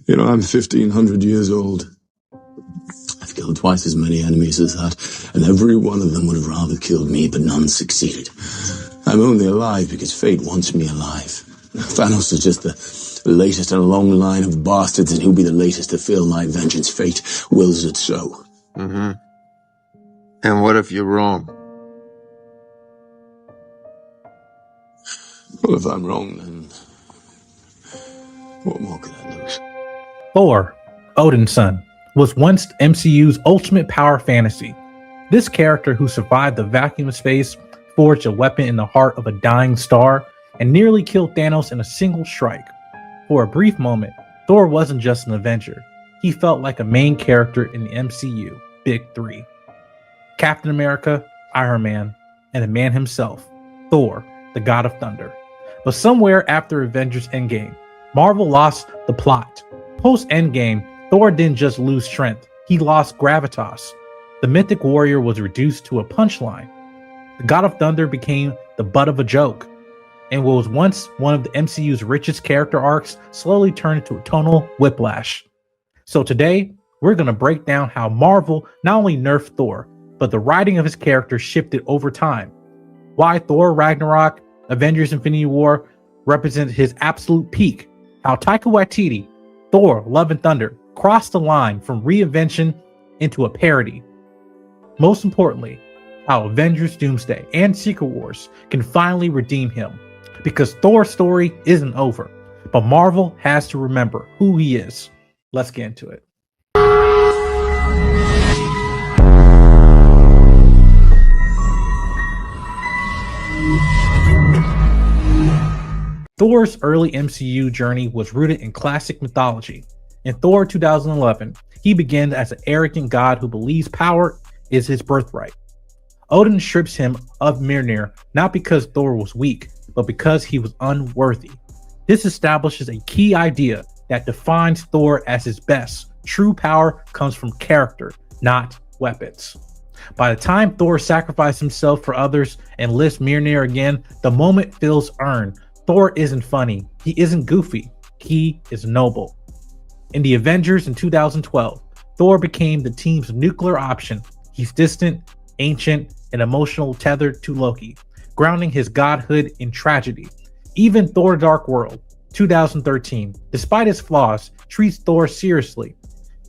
You know, I'm 1,500 years old. I've killed twice as many enemies as that, and every one of them would have rather killed me, but none succeeded. I'm only alive because fate wants me alive. Thanos is just the latest in a long line of bastards, and he'll be the latest to feel my vengeance. Fate wills it so. Mm-hmm. And what if you're wrong? Well, if I'm wrong, then what more could I lose? Thor Odinson was once MCU's ultimate power fantasy. This character, who survived the vacuum of space, forged a weapon in the heart of a dying star, and nearly killed Thanos in a single strike. For a brief moment, Thor wasn't just an Avenger. He felt like a main character in the MCU Big Three: Captain America, Iron Man, and the man himself, Thor, the God of Thunder. But somewhere after Avengers Endgame, Marvel lost the plot. Post-Endgame, Thor didn't just lose strength, he lost gravitas. The mythic warrior was reduced to a punchline. The God of Thunder became the butt of a joke, and what was once one of the MCU's richest character arcs slowly turned into a tonal whiplash. So today, we're going to break down how Marvel not only nerfed Thor, but the writing of his character shifted over time. Why Thor Ragnarok, Avengers Infinity War represents his absolute peak. How Taika Waititi, Thor Love and Thunder crossed the line from reinvention into a parody. Most importantly, how Avengers Doomsday and Secret Wars can finally redeem him. Because Thor's story isn't over, but Marvel has to remember who he is. Let's get into it. Thor's early MCU journey was rooted in classic mythology. In Thor 2011, he began as an arrogant god who believes power is his birthright. Odin strips him of Mjolnir not because Thor was weak, but because he was unworthy. This establishes a key idea that defines Thor as his best. True power comes from character, not weapons. By the time Thor sacrificed himself for others and lifts Mjolnir again, the moment feels earned. Thor isn't funny, he isn't goofy, he is noble. In the Avengers in 2012, Thor became the team's nuclear option. He's distant, ancient, and emotional, tethered to Loki, grounding his godhood in tragedy. Even Thor Dark World 2013, despite his flaws, treats Thor seriously.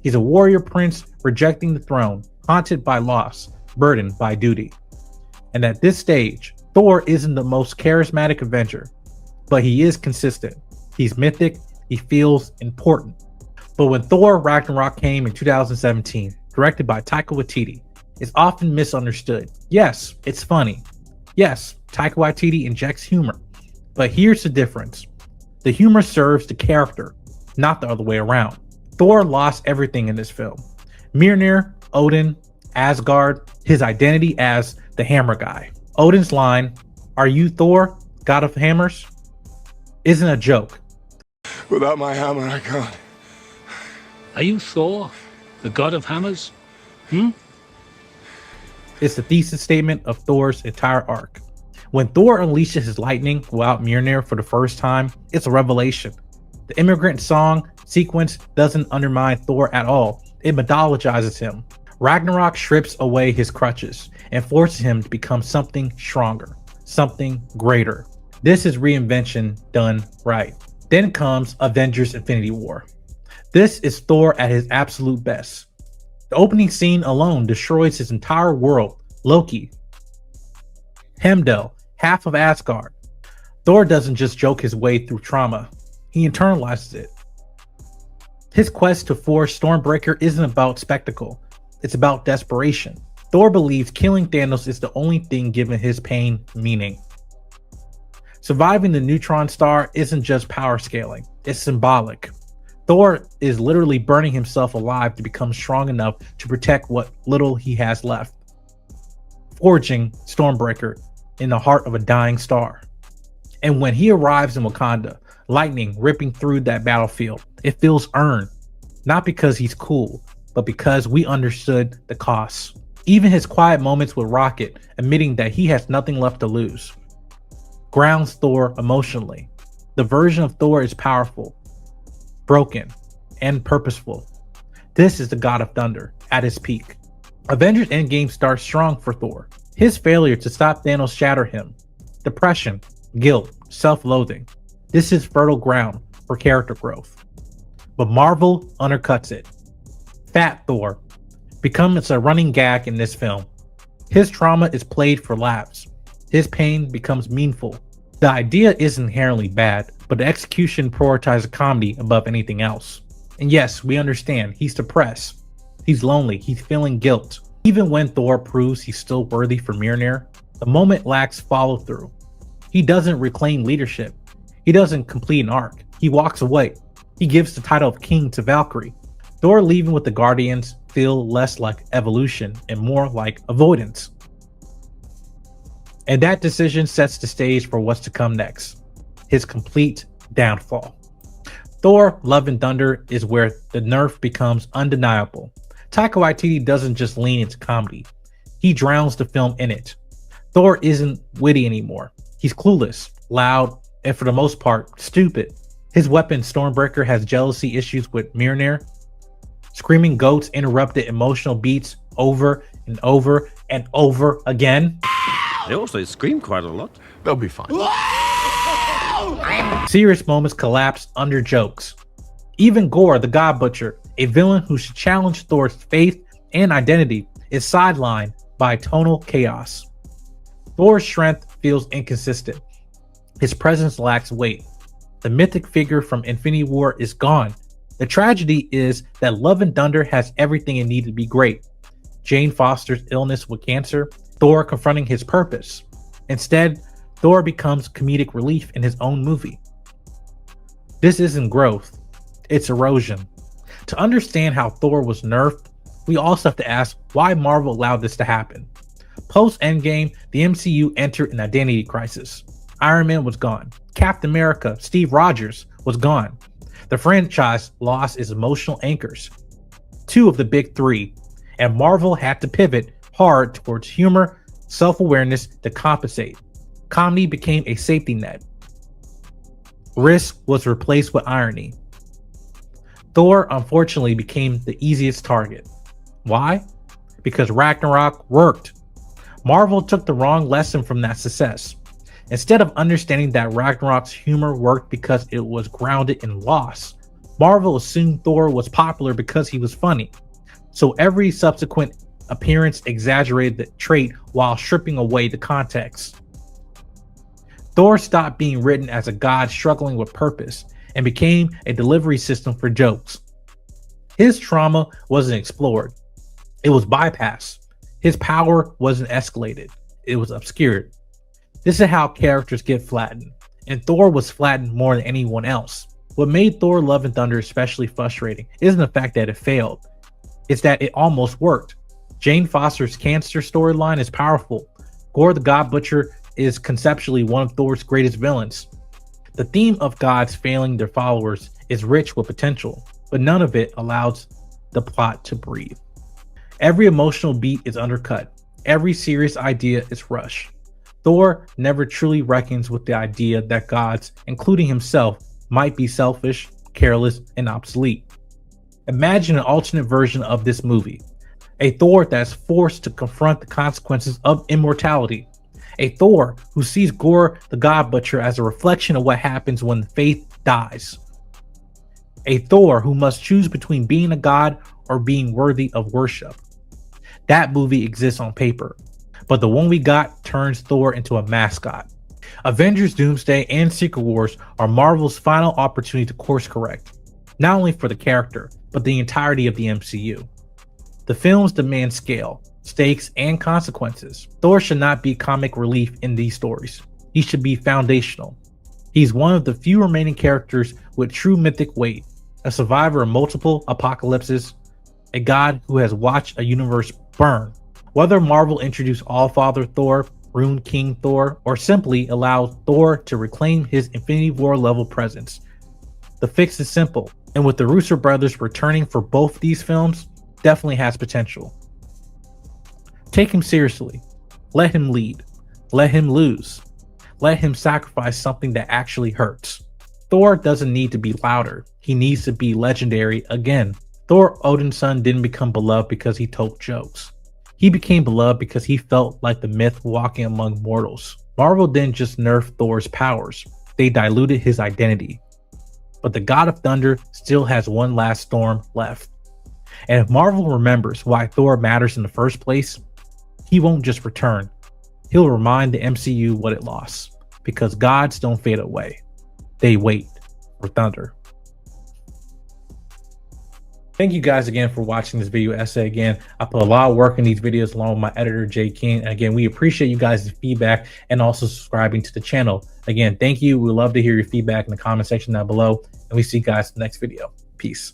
He's a warrior prince rejecting the throne, haunted by loss, burdened by duty. And at this stage, Thor isn't the most charismatic Avenger, but he is consistent. He's mythic, he feels important. But when Thor Ragnarok came in 2017, directed by Taika Waititi, it's often misunderstood. Yes, it's funny. Yes, Taika Waititi injects humor. But here's the difference. The humor serves the character, not the other way around. Thor lost everything in this film. Mjolnir, Odin, Asgard, his identity as the hammer guy. Odin's line, "Are you Thor, god of hammers?" isn't a joke. Without my hammer, I can't. Are you Thor, the god of hammers? It's the thesis statement of Thor's entire arc. When Thor unleashes his lightning without Mjolnir for the first time, it's a revelation. The immigrant song sequence doesn't undermine Thor at all. It mythologizes him. Ragnarok strips away his crutches and forces him to become something stronger, something greater. This is reinvention done right. Then comes Avengers Infinity War. This is Thor at his absolute best. The opening scene alone destroys his entire world. Loki, Heimdall, half of Asgard. Thor doesn't just joke his way through trauma. He internalizes it. His quest to forge Stormbreaker isn't about spectacle. It's about desperation. Thor believes killing Thanos is the only thing giving his pain meaning. Surviving the neutron star isn't just power scaling. It's symbolic. Thor is literally burning himself alive to become strong enough to protect what little he has left. Forging Stormbreaker in the heart of a dying star. And when he arrives in Wakanda, lightning ripping through that battlefield, it feels earned. Not because he's cool, but because we understood the costs. Even his quiet moments with Rocket, admitting that he has nothing left to lose, grounds Thor emotionally. The version of Thor is powerful, broken, and purposeful. This is the God of Thunder at his peak. Avengers Endgame starts strong for Thor. His failure to stop Thanos shatter him. Depression, guilt, self-loathing. This is fertile ground for character growth. But Marvel undercuts it. Fat Thor becomes a running gag in this film. His trauma is played for laughs. His pain becomes meaningful. The idea is inherently bad, but the execution prioritizes comedy above anything else. And yes, we understand, he's depressed. He's lonely, he's feeling guilt. Even when Thor proves he's still worthy for Mjolnir, the moment lacks follow through. He doesn't reclaim leadership. He doesn't complete an arc. He walks away. He gives the title of king to Valkyrie. Thor leaving with the Guardians feel less like evolution and more like avoidance. And that decision sets the stage for what's to come next. His complete downfall. Thor Love and Thunder is where the nerf becomes undeniable. Taika Waititi doesn't just lean into comedy. He drowns the film in it. Thor isn't witty anymore. He's clueless, loud, and for the most part, stupid. His weapon, Stormbreaker, has jealousy issues with Mjolnir. Screaming goats interrupted emotional beats over and over and over again. They also scream quite a lot. They'll be fine. Serious moments collapse under jokes. Even Gore, the God Butcher, a villain who should challenge Thor's faith and identity, is sidelined by tonal chaos. Thor's strength feels inconsistent. His presence lacks weight. The mythic figure from Infinity War is gone. The tragedy is that Love and Thunder has everything it needed to be great. Jane Foster's illness with cancer, Thor confronting his purpose. Instead, Thor becomes comedic relief in his own movie. This isn't growth, it's erosion. To understand how Thor was nerfed, we also have to ask why Marvel allowed this to happen. Post-Endgame, the MCU entered an identity crisis. Iron Man was gone. Captain America, Steve Rogers, was gone. The franchise lost its emotional anchors, two of the big three, and Marvel had to pivot hard towards humor, self-awareness to compensate. Comedy became a safety net. Risk was replaced with irony. Thor unfortunately became the easiest target. Why? Because Ragnarok worked. Marvel took the wrong lesson from that success. Instead of understanding that Ragnarok's humor worked because it was grounded in loss, Marvel assumed Thor was popular because he was funny. So every subsequent appearance exaggerated the trait while stripping away the context. Thor stopped being written as a god struggling with purpose and became a delivery system for jokes. His trauma wasn't explored. It was bypassed. His power wasn't escalated. It was obscured. This is how characters get flattened, and Thor was flattened more than anyone else. What made Thor Love and Thunder especially frustrating isn't the fact that it failed, it's that it almost worked. Jane Foster's cancer storyline is powerful. Gore the God Butcher is conceptually one of Thor's greatest villains. The theme of gods failing their followers is rich with potential, but none of it allows the plot to breathe. Every emotional beat is undercut. Every serious idea is rushed. Thor never truly reckons with the idea that gods, including himself, might be selfish, careless, and obsolete. Imagine an alternate version of this movie. A Thor that's forced to confront the consequences of immortality. A Thor who sees Gore the God Butcher as a reflection of what happens when faith dies. A Thor who must choose between being a god or being worthy of worship. That movie exists on paper, but the one we got turns Thor into a mascot. Avengers Doomsday and Secret Wars are Marvel's final opportunity to course correct, not only for the character, but the entirety of the MCU. The films demand scale, stakes, and consequences. Thor should not be comic relief in these stories. He should be foundational. He's one of the few remaining characters with true mythic weight, a survivor of multiple apocalypses, a god who has watched a universe burn. Whether Marvel introduced Allfather Thor, Rune King Thor, or simply allows Thor to reclaim his Infinity War level presence, the fix is simple, and with the Russo brothers returning for both these films, definitely has potential. Take him seriously. Let him lead. Let him lose. Let him sacrifice something that actually hurts. Thor doesn't need to be louder. He needs to be legendary again. Thor Odinson didn't become beloved because he told jokes. He became beloved because he felt like the myth walking among mortals. Marvel didn't just nerf Thor's powers, they diluted his identity. But the God of Thunder still has one last storm left. And if Marvel remembers why Thor matters in the first place, he won't just return. He'll remind the MCU what it lost. Because gods don't fade away. They wait for thunder. Thank you guys again for watching this video essay. Again, I put a lot of work in these videos along with my editor, Jay King. And again, we appreciate you guys' feedback and also subscribing to the channel. Again, thank you. We'd love to hear your feedback in the comment section down below. And we see you guys in the next video. Peace.